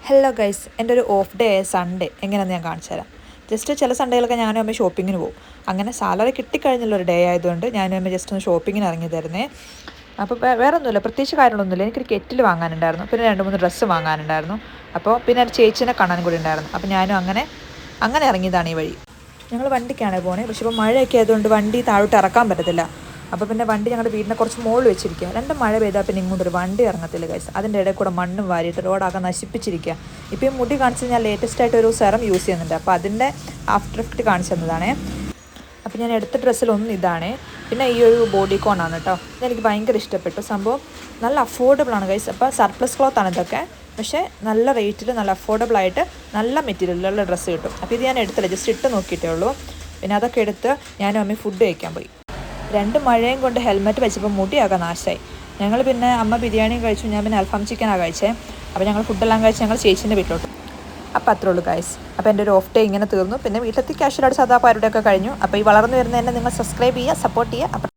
Hello guys, എൻ്റെ ഒരു off day ആയ സൺഡേ എങ്ങനെയാണെന്ന് ഞാൻ കാണിച്ചു തരാം. ജസ്റ്റ് ചില സൺഡേകളൊക്കെ ഞാനും അമ്മ ഷോപ്പിങ്ങിന് പോകും. അങ്ങനെ സാലറി കിട്ടിക്കഴിഞ്ഞുള്ളൊരു ഡേ ആയതുകൊണ്ട് ഞാനും അമ്മ ജസ്റ്റ് ഒന്ന് ഷോപ്പിങ്ങിന് ഇറങ്ങിയതായിരുന്നേ. അപ്പോൾ വേറെ ഒന്നുമില്ല, പ്രത്യേകിച്ച് കാര്യങ്ങളൊന്നുമില്ല. എനിക്കൊരു കെറ്റിൽ വാങ്ങാനുണ്ടായിരുന്നു, പിന്നെ 2-3 ഡ്രസ്സ് വാങ്ങാനുണ്ടായിരുന്നു. അപ്പോൾ പിന്നെ ഒരു ചേച്ചീനെ കാണാനും കൂടി ഉണ്ടായിരുന്നു. അപ്പോൾ ഞാനും അങ്ങനെ ഇറങ്ങിയതാണ് ഈ വഴി. ഞങ്ങൾ വണ്ടിക്കാണ് പോണേ, പക്ഷേ ഇപ്പോൾ മഴയൊക്കെ ആയതുകൊണ്ട് വണ്ടി താഴോട്ട് ഇറക്കാൻ പറ്റത്തില്ല. അപ്പോൾ പിന്നെ വണ്ടി ഞങ്ങളുടെ വീടിനെ കുറച്ച് മുകളിൽ വെച്ചിരിക്കുക. രണ്ട് മഴ പെയ്താൽ പിന്നെ ഇങ്ങോട്ടൊരു വണ്ടി ഇറങ്ങത്തില്ല ഗൈസ്. അതിൻ്റെ ഇടയിൽ കൂടെ മണ്ണും വാരിയിട്ട് റോഡാകെ നശിപ്പിച്ചിരിക്കുക. ഇപ്പോൾ ഈ മുടി കാണിച്ച് ഞാൻ ലേറ്റസ്റ്റ് ആയിട്ട് ഒരു സെറം യൂസ് ചെയ്യുന്നുണ്ട്. അപ്പോൾ അതിൻ്റെ ആഫ്റ്റർ എഫക്റ്റ് കാണിച്ചു തന്നതാണേ. അപ്പോൾ ഞാൻ എടുത്ത ഡ്രസ്സിലൊന്നും ഇതാണ്. പിന്നെ ഈ ഒരു ബോഡി കോണാണ് കേട്ടോ. ഇതെനിക്ക് ഭയങ്കര ഇഷ്ടപ്പെട്ടു. സംഭവം നല്ല അഫോർഡബിൾ ആണ് ഗൈസ്. അപ്പോൾ സർപ്ലസ് ക്ലോത്ത് ആണ് ഇതൊക്കെ, പക്ഷേ നല്ല റേറ്റിൽ നല്ല അഫോർഡബിൾ ആയിട്ട് നല്ല മെറ്റീരിയലുള്ള ഡ്രസ്സ് കിട്ടും. അപ്പോൾ ഇത് ഞാൻ എടുത്തില്ല, ജസ്റ്റ് ഇട്ട് നോക്കിയിട്ടേ ഉള്ളൂ. പിന്നെ അതൊക്കെ എടുത്ത് ഞാനും അമ്മ ഫുഡ് കഴിക്കാൻ പോയി. 2 മഴയും കൊണ്ട് ഹെൽമെറ്റ് വെച്ചപ്പോൾ മുടിയാകെ നാശമായി. ഞങ്ങൾ പിന്നെ അമ്മ ബിരിയാണിയും കഴിച്ചു, ഞാൻ പിന്നെ അൽഫാം ചിക്കനാണ് കഴിച്ചത്. അപ്പോൾ ഞങ്ങൾ ഫുഡെല്ലാം കഴിച്ച് ഞങ്ങൾ ചേച്ചീൻ്റെ വീട്ടിലോട്ട്. അപ്പോൾ അത്രേ ഉള്ളൂ ഗൈസ്. അപ്പോൾ എൻ്റെ ഒരു ഓഫ് ഡേ ഇങ്ങനെ തീർന്നു. പിന്നെ വീട്ടിലെത്തി ക്യാഷ്വലായിട്ട് സാധാ പരിപാടിയൊക്കെ കഴിഞ്ഞു. അപ്പോൾ ഈ വളർന്നു വരുന്നതിനെ നിങ്ങൾ സബ്സ്ക്രൈബ് ചെയ്യുക, സപ്പോർട്ട് ചെയ്യുക.